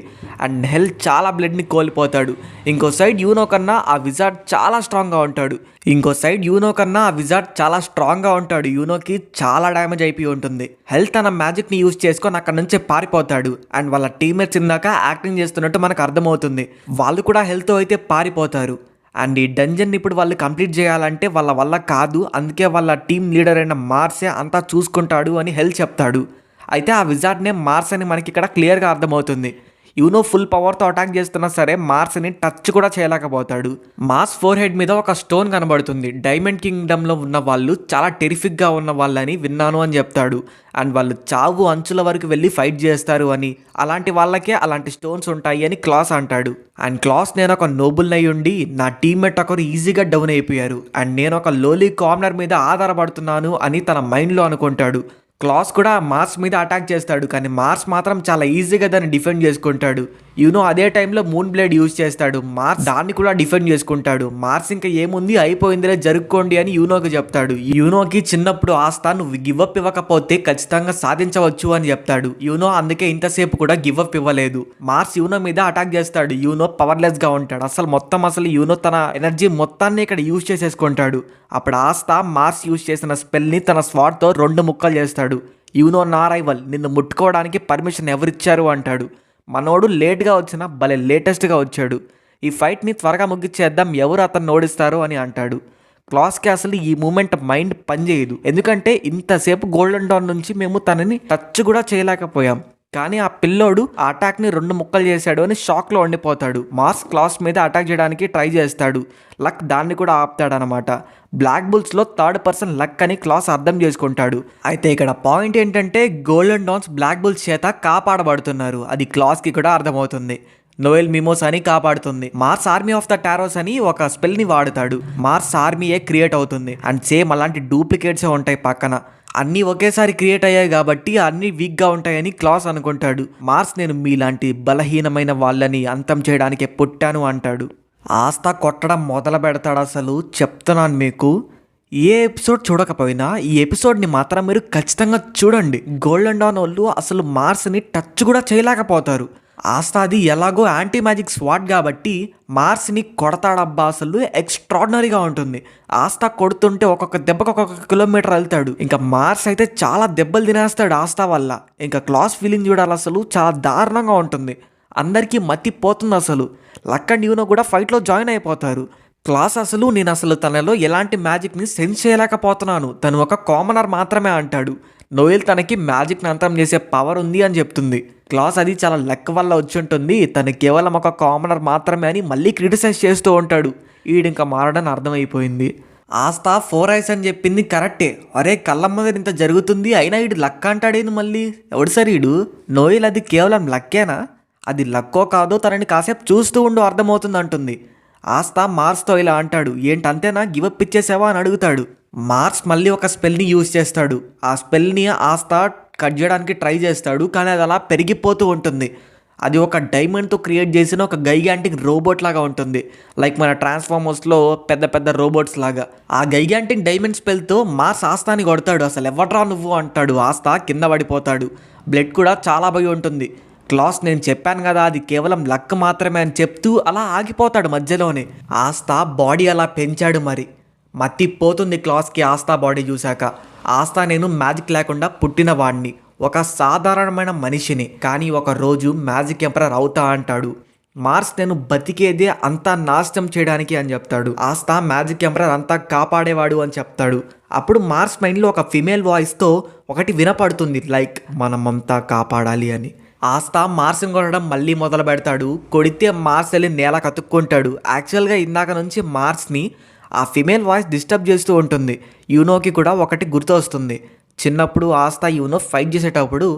అండ్ హెల్ చాలా బ్లడ్ని కోల్పోతాడు. ఇంకో సైడ్ యూనో కన్నా ఆ విజార్డ్ చాలా స్ట్రాంగ్గా ఉంటాడు. యూనోకి చాలా డ్యామేజ్ అయిపోయి ఉంటుంది. హెల్ తన మ్యాజిక్ని యూజ్ చేసుకొని అక్కడ నుంచి పారిపోతాడు అండ్ వాళ్ళ టీమ్మేట్స్ ఇందాక యాక్టింగ్ చేస్తున్నట్టు మనకు అర్థమవుతుంది. వాళ్ళు కూడా హెల్తో అయితే పారిపోతారు. అండ్ ఈ డంజన్ ఇప్పుడు వాళ్ళు కంప్లీట్ చేయాలంటే వాళ్ళ వల్ల కాదు, అందుకే వాళ్ళ టీం లీడర్ అయిన మార్సే అంతా చూసుకుంటాడు అని హెల్ చెప్తాడు. అయితే ఆ విజార్డ్ నేమ్ మార్స్ అని మనకి ఇక్కడ క్లియర్గా అర్థమవుతుంది. యూనో ఫుల్ పవర్తో అటాక్ చేస్తున్నా సరే మార్స్ని టచ్ కూడా చేయలేకపోతాడు. మార్స్ ఫోర్ హెడ్ మీద ఒక స్టోన్ కనబడుతుంది. డైమండ్ కింగ్డమ్లో ఉన్న వాళ్ళు చాలా టెరిఫిక్గా ఉన్న వాళ్ళని విన్నాను అని చెప్తాడు. అండ్ వాళ్ళు చావు అంచుల వరకు వెళ్ళి ఫైట్ చేస్తారు అని, అలాంటి వాళ్ళకే అలాంటి స్టోన్స్ ఉంటాయి అని క్లాస్ అంటాడు. అండ్ క్లాస్ నేను ఒక నోబుల్ అయి ఉండి నా టీమ్మేట్ ఒకరు ఈజీగా డౌన్ అయిపోయారు అండ్ నేను ఒక లోలీ కార్నర్ మీద ఆధారపడుతున్నాను అని తన మైండ్లో అనుకుంటాడు. క్లాస్ కూడా మార్స్ మీద అటాక్ చేస్తాడు కానీ మార్స్ మాత్రం చాలా ఈజీగా దాన్ని డిఫెండ్ చేసుకుంటాడు. యూనో అదే టైంలో మూన్ బ్లేడ్ యూజ్ చేస్తాడు. మార్స్ దాన్ని కూడా డిఫెండ్ చేసుకుంటాడు. మార్స్ ఇంకా ఏముంది అయిపోయిందిలే జరుక్కోండి అని యూనోకి చెప్తాడు. యూనోకి చిన్నప్పుడు ఆస్తా నువ్వు గివ్ అప్ ఇవ్వకపోతే ఖచ్చితంగా సాధించవచ్చు అని చెప్తాడు. యూనో అందుకే ఇంతసేపు కూడా గివ్ అప్ ఇవ్వలేదు. మార్స్ యూనో మీద అటాక్ చేస్తాడు. యూనో పవర్లెస్ గా ఉంటాడు. అసలు యూనో తన ఎనర్జీ మొత్తాన్ని ఇక్కడ యూజ్ చేసేసుకుంటాడు. అప్పుడు ఆస్తా మార్స్ యూజ్ చేసిన స్పెల్ని తన స్వాడ్తో 2 ముక్కలు చేస్తాడు. యూనో నా రైవల్, నిన్ను ముట్టుకోవడానికి పర్మిషన్ ఎవరిచ్చారు అంటాడు. మనోడు లేట్గా వచ్చినా భలే లేటెస్ట్గా వచ్చాడు. ఈ ఫైట్ని త్వరగా ముగిచ్చేద్దాం, ఎవరు అతన్ని ఓడిస్తారు అని అంటాడు. క్లాస్కి అసలు ఈ మూమెంట్ మైండ్ పనిచేయదు. ఎందుకంటే ఇంతసేపు గోల్డెన్ డాన్ నుంచి మేము తనని టచ్ కూడా చేయలేకపోయాం. కానీ ఆ పిల్లోడు ఆ అటాక్ని 2 ముక్కలు చేశాడు అని షాక్లో ఉండిపోతాడు. మార్స్ క్లాస్ మీద అటాక్ చేయడానికి ట్రై చేస్తాడు. లక్ దాన్ని కూడా ఆపుతాడనమాట. బ్లాక్ బుల్స్లో థర్డ్ పర్సన్ లక్ అని క్లాస్ అర్థం చేసుకుంటాడు. అయితే ఇక్కడ పాయింట్ ఏంటంటే గోల్డెన్ డాన్స్ బ్లాక్ బుల్స్ చేత కాపాడబడుతున్నారు. అది క్లాస్కి కూడా అర్థమవుతుంది. నోయల్ మిమోస్ అని కాపాడుతుంది. Mars army of the Taurus అని ఒక స్పెల్ని వాడుతాడు. మార్స్ ఆర్మీయే క్రియేట్ అవుతుంది అండ్ సేమ్ అలాంటి డూప్లికేట్సే ఉంటాయి పక్కన. అన్నీ ఒకేసారి క్రియేట్ అయ్యాయి కాబట్టి అన్నీ వీక్గా ఉంటాయని క్లాస్ అనుకుంటాడు. మార్స్ నేను మీలాంటి బలహీనమైన వాళ్ళని అంతం చేయడానికి పుట్టాను అంటాడు. ఆస్తా కొట్టడం మొదలు పెడతాడు. అసలు చెప్తున్నాను మీకు, ఏ ఎపిసోడ్ చూడకపోయినా ఈ ఎపిసోడ్ని మాత్రం మీరు ఖచ్చితంగా చూడండి. గోల్డెన్ డాన్ వాళ్ళు అసలు మార్స్ని టచ్ కూడా చేయలేకపోతారు. ఆస్తా అది ఎలాగో యాంటీ మ్యాజిక్ స్వాట్ కాబట్టి మార్స్ని కొడతాడబ్బా, అసలు ఎక్స్ట్రాడినరీగా ఉంటుంది. ఆస్తా కొడుతుంటే ఒక్కొక్క దెబ్బకు ఒక్కొక్క కిలోమీటర్ వెళ్తాడు. ఇంకా మార్స్ అయితే చాలా దెబ్బలు తినేస్తాడు ఆస్తా వల్ల. ఇంకా క్లాస్ ఫీలింగ్ చూడాలి, అసలు చాలా దారుణంగా ఉంటుంది. అందరికీ మత్తిపోతుంది అసలు. లక్ అండ్ యూనో కూడా ఫైట్లో జాయిన్ అయిపోతారు. క్లాస్ నేను అసలు తనలో ఎలాంటి మ్యాజిక్ని సెన్స్ చేయలేకపోతున్నాను, తను ఒక కామనర్ మాత్రమే అంటాడు. నోయల్ తనకి మ్యాజిక్ని అంతం చేసే పవర్ ఉంది అని చెప్తుంది. క్లాస్ అది చాలా లక్ వల్ల వచ్చి ఉంటుంది, తను కేవలం ఒక కామనర్ మాత్రమే అని మళ్ళీ క్రిటిసైజ్ చేస్తూ ఉంటాడు. ఈడింకా మారడని అర్థమైపోయింది. ఆస్తా 4 ఐస్ అని చెప్పింది కరెక్టే. అరే కళ్ళ ముందర ఇంత జరుగుతుంది అయినా ఈడు లక్ అంటాడేంది మళ్ళీ, ఎవడు సరే ఈడు? నోయల్ అది కేవలం లక్కేనా? అది లక్కో కాదో తనని కాసేపు చూస్తూ ఉండు అర్థమవుతుంది అంటుంది. ఆస్తా మార్స్తో ఇలా అంటాడు, ఏంటంతేనా, గివప్ ఇచ్చేసావా అని అడుగుతాడు. మార్స్ మళ్ళీ ఒక స్పెల్ని యూజ్ చేస్తాడు. ఆ స్పెల్ని ఆస్తా కట్ చేయడానికి ట్రై చేస్తాడు కానీ అది అలా పెరిగిపోతూ ఉంటుంది. అది ఒక డైమండ్తో క్రియేట్ చేసిన ఒక గైగాంటిక్ రోబోట్ లాగా ఉంటుంది. లైక్ మన ట్రాన్స్ఫార్మర్స్లో పెద్ద పెద్ద రోబోట్స్ లాగా. ఆ గైగాంటిక్ డైమండ్ స్పెల్తో మార్స్ ఆస్తాని కొడతాడు. అసలు ఎవడ్రా నువ్వు అంటాడు. ఆస్తా కింద పడిపోతాడు. బ్లడ్ కూడా చాలా భయం ఉంటుంది. క్లాస్ నేను చెప్పాను కదా అది కేవలం లక్ మాత్రమే అని చెప్తూ అలా ఆగిపోతాడు మధ్యలోనే. ఆస్తా బాడీ అలా పెంచాడు మరి. మత్తిపోతుంది క్లాస్కి ఆస్థా బాడీ చూశాక. ఆస్థా నేను మ్యాజిక్ లేకుండా పుట్టిన వాడిని, ఒక సాధారణమైన మనిషిని, కానీ ఒక రోజు మ్యాజిక్ ఎంపరర్ అవుతా అంటాడు. మార్స్ నేను బతికేదే అంతా నాశనం చేయడానికి అని చెప్తాడు. ఆస్థా మ్యాజిక్ ఎంపరర్ అంతా కాపాడేవాడు అని చెప్తాడు. అప్పుడు మార్స్ మైండ్లో ఒక ఫిమేల్ వాయిస్తో ఒకటి వినపడుతుంది, లైక్ మనమంతా కాపాడాలి అని. ఆస్థా మార్స్ని కొనడం మళ్ళీ మొదలు పెడతాడు. కొడితే మార్స్ వెళ్ళి నేల కతుక్కుంటాడు. యాక్చువల్గా ఇందాక నుంచి మార్స్ని ఆ ఫిమేల్ వాయిస్ డిస్టర్బ్ చేస్తూ ఉంటుంది. యూనోకి కూడా ఒకటి గుర్తు వస్తుంది. చిన్నప్పుడు ఆస్థా యూనో ఫైట్ చేసేటప్పుడు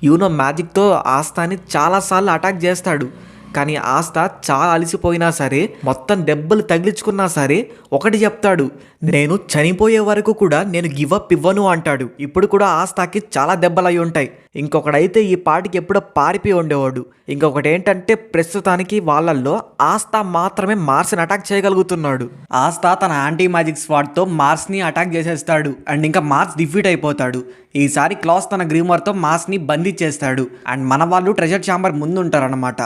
యూనో మ్యాజిక్తో ఆస్థాని చాలాసార్లు అటాక్ చేస్తాడు. కానీ ఆస్థా చాలా అలసిపోయినా సరే, మొత్తం దెబ్బలు తగిలించుకున్నా సరే ఒకటి చెప్తాడు, నేను చనిపోయే వరకు కూడా నేను గివప్ ఇవ్వను అంటాడు. ఇప్పుడు కూడా ఆస్థాకి చాలా దెబ్బలు అయి ఉంటాయి. ఇంకొకడైతే ఈ పాటికి ఎప్పుడో పారిపోయి ఉండేవాడు. ఇంకొకటి ఏంటంటే ప్రస్తుతానికి వాళ్ళల్లో ఆస్థా మాత్రమే మార్స్ని అటాక్ చేయగలుగుతున్నాడు. ఆస్థా తన యాంటీ మ్యాజిక్ స్వాడ్తో మార్స్ని అటాక్ చేసేస్తాడు. అండ్ ఇంకా మార్స్ డిఫీట్ అయిపోతాడు. ఈసారి క్లాస్ తన గ్రీమర్తో మార్స్ని బంధించేస్తాడు. అండ్ మన వాళ్ళు ట్రెజర్ ఛాంబర్ ముందు ఉంటారనమాట.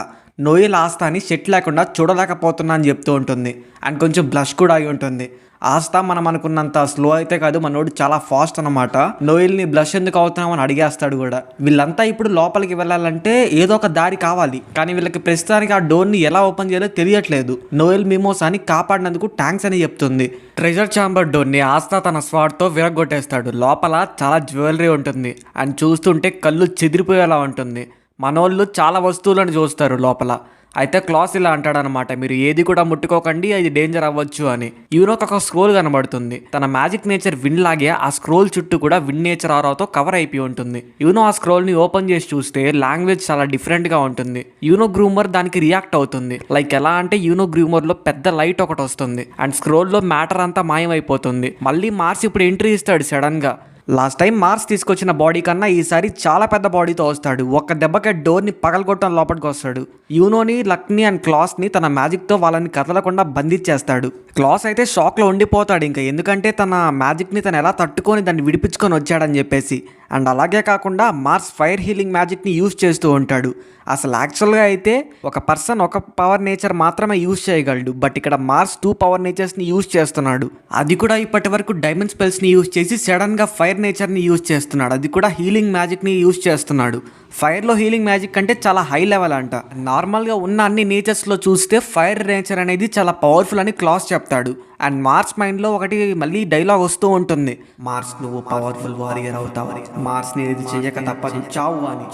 నోయల్ ఆస్థాని సెట్ లేకుండా చూడలేకపోతున్నా అని చెప్తూ ఉంటుంది. అండ్ కొంచెం బ్లష్ కూడా అయి ఉంటుంది. ఆస్థా మనం అనుకున్నంత స్లో అయితే కాదు, మనోడు చాలా ఫాస్ట్ అనమాట. నోయల్ని బ్లష్ ఎందుకు అవుతున్నామని అడిగేస్తాడు కూడా. వీళ్ళంతా ఇప్పుడు లోపలికి వెళ్ళాలంటే ఏదో ఒక దారి కావాలి, కానీ వీళ్ళకి ప్రస్తుతానికి ఆ డోర్ని ఎలా ఓపెన్ చేయాలో తెలియట్లేదు. నోయల్ మిమోసాని కాపాడినందుకు థ్యాంక్స్ అని చెప్తుంది. ట్రెజర్ ఛాంబర్ డోర్ని ఆస్థా తన స్వాడ్తో విరగొట్టేస్తాడు. లోపల చాలా జ్యువెలరీ ఉంటుంది. అండ్ చూస్తుంటే కళ్ళు చెదిరిపోయేలా ఉంటుంది. మనోళ్ళు చాలా వస్తువులను చూస్తారు లోపల. అయితే క్లాస్ ఇలా అంటాడనమాట, మీరు ఏది కూడా ముట్టుకోకండి, అది డేంజర్ అవ్వచ్చు అని. యూనోకి ఒక స్క్రోల్ కనబడుతుంది. తన మ్యాజిక్ నేచర్ విన్ లాగే ఆ స్క్రోల్ చుట్టూ కూడా విన్ నేచర్ ఆరాతో కవర్ అయిపోయి ఉంటుంది. యూనో ఆ స్క్రోల్ని ఓపెన్ చేసి చూస్తే లాంగ్వేజ్ చాలా డిఫరెంట్గా ఉంటుంది. యూనో గ్రూమర్ దానికి రియాక్ట్ అవుతుంది. లైక్ ఎలా అంటే యూనో గ్రూమర్లో పెద్ద లైట్ ఒకటి వస్తుంది అండ్ స్క్రోల్లో మ్యాటర్ అంతా మాయమైపోతుంది. మళ్ళీ మార్స్ ఇప్పుడు ఎంట్రీ ఇస్తాడు సడన్గా. లాస్ట్ టైం మార్స్ తీసుకొచ్చిన బాడీ కన్నా ఈసారి చాలా పెద్ద బాడీతో వస్తాడు. ఒక్క దెబ్బకే డోర్ని పగలగొట్టడం లోపలికి వస్తాడు. యూనోని, లక్ని అండ్ క్లాస్ని తన మ్యాజిక్తో వాళ్ళని కదలకుండా బంధించేస్తాడు. క్లాస్ అయితే షాక్లో ఉండిపోతాడు ఇంకా, ఎందుకంటే తన మ్యాజిక్ని తను ఎలా తట్టుకొని దాన్ని విడిపించుకొని వచ్చాడని చెప్పేసి. అండ్ అలాగే కాకుండా మార్స్ ఫైర్ హీలింగ్ మ్యాజిక్ని యూజ్ చేస్తూ ఉంటాడు. అసలు యాక్చువల్గా అయితే ఒక పర్సన్ ఒక పవర్ నేచర్ మాత్రమే యూజ్ చేయగలడు, బట్ ఇక్కడ మార్స్ 2 పవర్ నేచర్స్ని యూజ్ చేస్తున్నాడు. అది కూడా ఇప్పటి వరకు డైమండ్ స్పెల్స్ని యూజ్ చేసి సడన్గా ఫైర్ నేచర్ని యూజ్ చేస్తున్నాడు. అది కూడా హీలింగ్ మ్యాజిక్ని యూజ్ చేస్తున్నాడు. ఫైర్లో హీలింగ్ మ్యాజిక్ అంటే చాలా హై లెవెల్ అంట. నార్మల్గా ఉన్న అన్ని నేచర్స్లో చూస్తే ఫైర్ నేచర్ అనేది చాలా పవర్ఫుల్ అని క్లాస్ చెప్తాడు. అండ్ మార్స్ మైండ్లో ఒకటి మళ్ళీ డైలాగ్ వస్తూ ఉంటుంది, మార్స్ నువ్వు పవర్ఫుల్ వారియర్ అవుతావని, మార్స్ని ఏది చెయ్యక తప్పదు, చావు అని.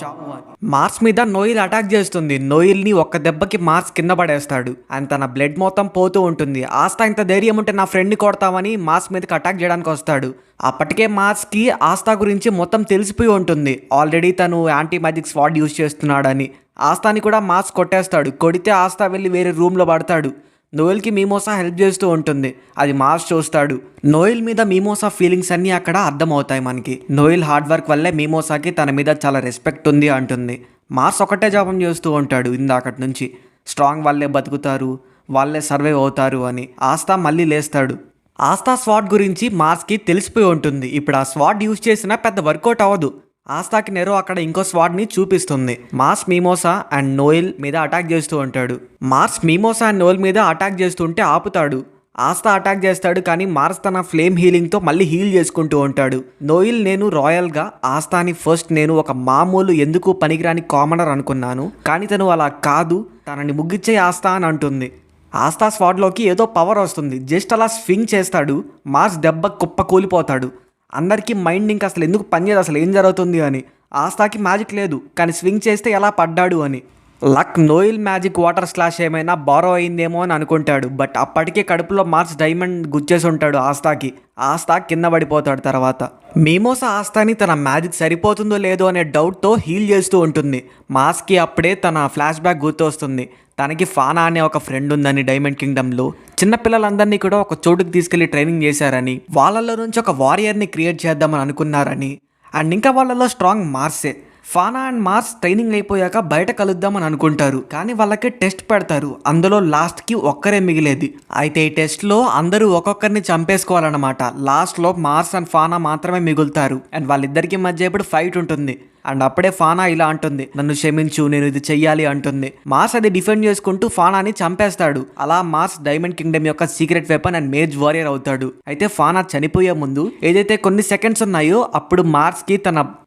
మార్స్ మీద నోయిల్ అటాక్ చేస్తుంది. నోయిల్ని ఒక్క దెబ్బకి మార్స్ కింద పడేస్తాడు. అండ్ తన బ్లడ్ మొత్తం పోతూ ఉంటుంది. ఆస్థా ఇంత ధైర్యం ఉంటే నా ఫ్రెండ్ని కొడతామని మార్స్ మీదకి అటాక్ చేయడానికి వస్తాడు. అప్పటికే మార్స్కి ఆస్థా గురించి మొత్తం తెలిసిపోయి ఉంటుంది. ఆల్రెడీ తను యాంటీ మ్యాజిక్ స్వాడ్ యూజ్ చేస్తున్నాడని. ఆస్థాని కూడా మార్స్ కొట్టేస్తాడు. కొడితే ఆస్థా వెళ్ళి వేరే రూమ్లో పడతాడు. నోయల్కి మీమోసా హెల్ప్ చేస్తూ ఉంటుంది. అది మార్స్ చూస్తాడు. నోయల్ మీద మీమోసా ఫీలింగ్స్ అన్నీ అక్కడ అర్థమవుతాయి మనకి. నోయల్ హార్డ్ వర్క్ వల్లే మీమోసాకి తన మీద చాలా రెస్పెక్ట్ ఉంది అంటుంది. మార్స్ ఒకటే జపం చేస్తూ ఉంటాడు ఇందాకటి నుంచి, స్ట్రాంగ్ వాళ్ళే బతుకుతారు, వాళ్ళే సర్వైవ్ అవుతారు అని. ఆస్థా మళ్ళీ లేస్తాడు. ఆస్థా స్వాడ్ గురించి మార్స్కి తెలిసిపోయి ఉంటుంది. ఇప్పుడు ఆ స్వాడ్ యూజ్ చేసినా పెద్ద వర్కౌట్ అవ్వదు. ఆస్థాకి నెరో అక్కడ ఇంకో స్వాడ్ని చూపిస్తుంది. మార్స్ మీమోసా అండ్ నోయల్ మీద అటాక్ చేస్తూ ఉంటాడు. మార్స్ మీమోసా అండ్ నోయల్ మీద అటాక్ చేస్తుంటే ఆపుతాడు. ఆస్థా అటాక్ చేస్తాడు, కానీ మార్స్ తన ఫ్లేమ్ హీలింగ్తో మళ్ళీ హీల్ చేసుకుంటూ ఉంటాడు. నోయల్ నేను రాయల్గా ఆస్థాని ఫస్ట్ నేను ఒక మామూలు ఎందుకు పనికిరాని కామనర్ అనుకున్నాను, కానీ తను అలా కాదు, తనని ముగ్గిచ్చే ఆస్థా అని అంటుంది. ఆస్థా స్వాడ్లోకి ఏదో పవర్ వస్తుంది. జస్ట్ అలా స్వింగ్ చేస్తాడు. మార్స్ దెబ్బ కుప్ప కూలిపోతాడు. అందరికీ మైండ్ ఇంకా అసలు ఎందుకు పనిచేయదు, అసలు ఏం జరుగుతుంది అని. ఆస్థాకి మ్యాజిక్ లేదు, కానీ స్వింగ్ చేస్తే ఎలా పడ్డాడు అని. Luck Noel magic water slash ఏమైనా బారో అయిందేమో అని అనుకుంటాడు. బట్ అప్పటికే కడుపులో మార్స్ డైమండ్ గుచ్చేసి ఉంటాడు ఆస్థాకి. ఆస్థా కింద పడిపోతాడు. తర్వాత మీమోసా ఆస్థాని తన మ్యాజిక్ సరిపోతుందో లేదో అనే డౌట్తో హీల్ చేస్తూ ఉంటుంది. మార్స్కి అప్పుడే తన ఫ్లాష్ బ్యాక్ గుర్తొస్తుంది. తనకి ఫానా అనే ఒక ఫ్రెండ్ ఉందని డైమండ్ కింగ్డమ్లో. చిన్నపిల్లలందరినీ కూడా ఒక చోటుకి తీసుకెళ్లి ట్రైనింగ్ చేశారని, వాళ్ళలో నుంచి ఒక వారియర్ని క్రియేట్ చేద్దామని అనుకున్నారని. అండ్ ఇంకా వాళ్ళలో స్ట్రాంగ్ మార్సే. ఫానా అండ్ మార్స్ ట్రైనింగ్ అయిపోయాక బయట కలుద్దామని అనుకుంటారు, కానీ వాళ్ళకి టెస్ట్ పెడతారు. అందులో లాస్ట్కి ఒక్కరే మిగిలేది. అయితే ఈ టెస్ట్లో అందరూ ఒక్కొక్కరిని చంపేసుకోవాలన్నమాట. లాస్ట్లో మార్స్ అండ్ ఫానా మాత్రమే మిగులుతారు. అండ్ వాళ్ళిద్దరికి మధ్య ఇప్పుడు ఫైట్ ఉంటుంది. అండ్ అప్పుడే ఫానా ఇలా అంటుంది, నన్ను క్షమించు, నేను ఇది చెయ్యాలి అంటుంది. మార్స్ అది డిఫెండ్ చేసుకుంటూ ఫానాని చంపేస్తాడు. అలా మార్స్ డైమండ్ కింగ్డమ్ యొక్క secret weapon and mage warrior అవుతాడు. అయితే ఫానా చనిపోయే ముందు ఏదైతే కొన్ని సెకండ్స్ ఉన్నాయో అప్పుడు మార్స్ కి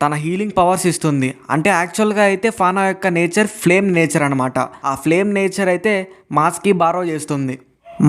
తన హీలింగ్ పవర్స్ ఇస్తుంది. అంటే యాక్చువల్ గా అయితే ఫానా యొక్క నేచర్ ఫ్లేమ్ నేచర్ అనమాట. ఆ ఫ్లేమ్ నేచర్ అయితే మార్స్ కి బారో చేస్తుంది.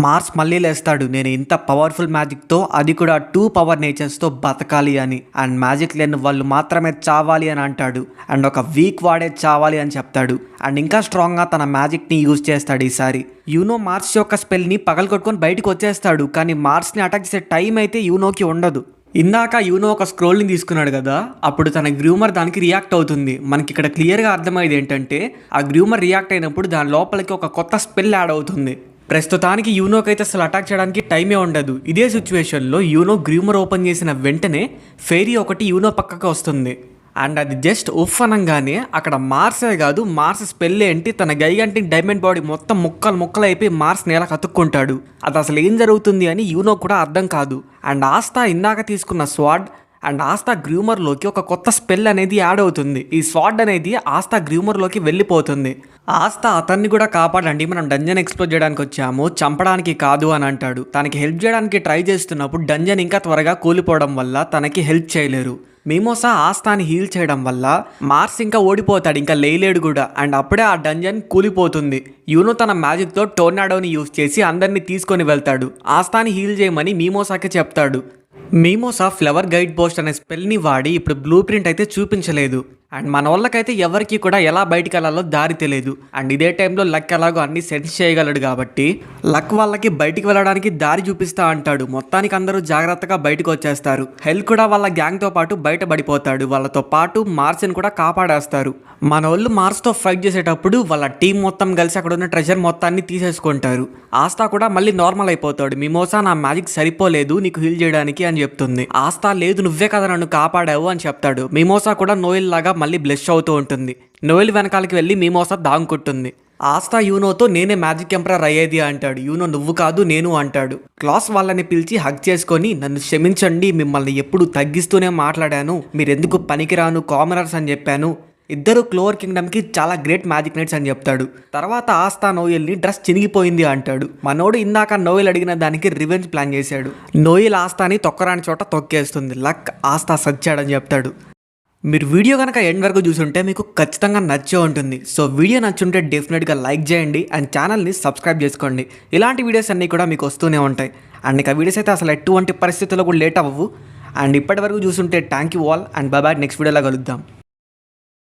మార్స్ మళ్ళీ లేస్తాడు, నేను ఇంత పవర్ఫుల్ మ్యాజిక్తో, అది కూడా 2 పవర్ నేచర్స్తో బతకాలి అని. అండ్ మ్యాజిక్ లేని వాళ్ళు మాత్రమే చావాలి అని అంటాడు. అండ్ ఒక వీక్ వాడే చావాలి అని చెప్తాడు. అండ్ ఇంకా స్ట్రాంగ్గా తన మ్యాజిక్ని యూజ్ చేస్తాడు ఈసారి. యూనో మార్స్ యొక్క స్పెల్ని పగలగొట్టుకొని బయటకు వచ్చేస్తాడు. కానీ మార్స్ని అటాక్ చేసే టైం అయితే యూనోకి ఉండదు. ఇందాక యూనో ఒక స్క్రోల్ని తీసుకున్నాడు కదా, అప్పుడు తన గ్రూమర్ దానికి రియాక్ట్ అవుతుంది. మనకి ఇక్కడ క్లియర్గా అర్థమయ్యేది ఏంటంటే ఆ గ్రూమర్ రియాక్ట్ అయినప్పుడు దాని లోపలికి ఒక కొత్త స్పెల్ యాడ్ అవుతుంది. ప్రస్తుతానికి యూనోకి అయితే అసలు అటాక్ చేయడానికి టైమే ఉండదు. ఇదే సిచ్యువేషన్లో యూనో గ్రూమర్ ఓపెన్ చేసిన వెంటనే ఫెయిరీ ఒకటి యూనో పక్కకు వస్తుంది. అండ్ అది జస్ట్ ఉఫ్ అనగానే అక్కడ మార్సే కాదు, మార్స్ స్పెల్ ఏంటి, తన గైగంటిక్ డైమండ్ బాడీ మొత్తం ముక్కలు అయిపోయి మార్స్ నేల కతుక్కుంటాడు. అది అసలు ఏం జరుగుతుంది అని యూనో కూడా అర్థం కాదు. అండ్ ఆస్తా ఇందాక తీసుకున్న స్వాడ్ అండ్ ఆస్తా గ్రూమర్లోకి ఒక కొత్త స్పెల్ అనేది యాడ్ అవుతుంది. ఈ స్వాడ్ అనేది ఆస్తా గ్రూమర్లోకి వెళ్ళిపోతుంది. ఆస్తా అతన్ని కూడా కాపాడండి, మనం డంజన్ ఎక్స్ప్లోర్ చేయడానికి వచ్చాము, చంపడానికి కాదు అని అంటాడు. తనకి హెల్ప్ చేయడానికి ట్రై చేస్తున్నప్పుడు డంజన్ ఇంకా త్వరగా కూలిపోవడం వల్ల తనకి హెల్ప్ చేయలేరు. మీమోసా ఆస్తాని హీల్ చేయడం వల్ల మార్స్ ఇంకా ఓడిపోతాడు, ఇంకా లేలేడు కూడా. అండ్ అప్పుడే ఆ డంజన్ కూలిపోతుంది. యూనో తన మ్యాజిక్తో టోర్నాడోని యూజ్ చేసి అందరినీ తీసుకొని వెళ్తాడు. ఆస్తాని హీల్ చేయమని మీమోసాకి చెప్తాడు. మీమోసా ఫ్లవర్ గైడ్ పోస్ట్ అనే స్పెల్ని వాడి ఇప్పుడు బ్లూ ప్రింట్ అయితే చూపించలేదు. అండ్ మన వాళ్ళకైతే ఎవరికి కూడా ఎలా బయటికి వెళ్ళాలో దారి తెలియదు. అండ్ ఇదే టైంలో లక్ ఎలాగో అన్ని సెన్స్ చేయగలడు కాబట్టి లక్ వాళ్ళకి బయటికి వెళ్ళడానికి దారి చూపిస్తా అంటాడు. మొత్తానికి అందరూ జాగ్రత్తగా బయటకు వచ్చేస్తారు. హెల్ కూడా వాళ్ళ గ్యాంగ్తో పాటు బయటపడిపోతాడు. వాళ్ళతో పాటు మార్స్ని కూడా కాపాడేస్తారు. మన వాళ్ళు మార్స్తో ఫైట్ చేసేటప్పుడు వాళ్ళ టీం మొత్తం కలిసి అక్కడ ఉన్న ట్రెజర్ మొత్తాన్ని తీసేసుకుంటారు. ఆస్తా కూడా మళ్ళీ నార్మల్ అయిపోతాడు. మీమోసా నా మ్యాజిక్ సరిపోలేదు నీకు హీల్ చేయడానికి అని చెప్తుంది. ఆస్తా లేదు నువ్వే కదా నన్ను కాపాడావు అని చెప్తాడు. మీమోసా కూడా నోయల్ లాగా మళ్ళీ బ్లెష్ అవుతూ ఉంటుంది. నోయల్ వెనకాలకి వెళ్ళి మీమోసా దాంగుకుంటుంది. ఆస్తా యూనోతో నేనే మ్యాజిక్ ఎంపరర్ అయ్యేది అంటాడు. యూనో నువ్వు కాదు నేను అంటాడు. క్లాస్ వాళ్ళని పిలిచి హగ్ చేసుకొని నన్ను క్షమించండి, మిమ్మల్ని ఎప్పుడు తగ్గిస్తూనే మాట్లాడాను, మీరెందుకు పనికిరాను కామనర్స్ అని చెప్పాను, ఇద్దరు క్లోవర్ కింగ్డమ్కి చాలా గ్రేట్ మ్యాజిక్ నైట్స్ అని చెప్తాడు. తర్వాత ఆస్తా నోయల్ని డ్రెస్ చినిగిపోయింది అంటాడు. మనోడు ఇందాక నోయల్ అడిగిన దానికి రివెంజ్ ప్లాన్ చేశాడు. నోయల్ ఆస్తాని తొక్కరాని చోట తొక్కేస్తుంది. లక్ ఆస్తా సచ్చాడని చెప్తాడు. మీరు వీడియో కనుక ఎండ్ వరకు చూసుంటే మీకు ఖచ్చితంగా నచ్చే ఉంటుంది. సో వీడియో నచ్చుంటే డెఫినెట్గా లైక్ చేయండి అండ్ ఛానల్ని సబ్స్క్రైబ్ చేసుకోండి. ఇలాంటి వీడియోస్ అన్నీ కూడా మీకు వస్తూనే ఉంటాయి. అండ్ ఇక వీడియోస్ అయితే అసలు ఎటువంటి పరిస్థితుల్లో కూడా లేట్ అవ్వవు. అండ్ ఇప్పటి వరకు చూసుంటే thank you all and bye, నెక్స్ట్ వీడియోలో కలుద్దాం.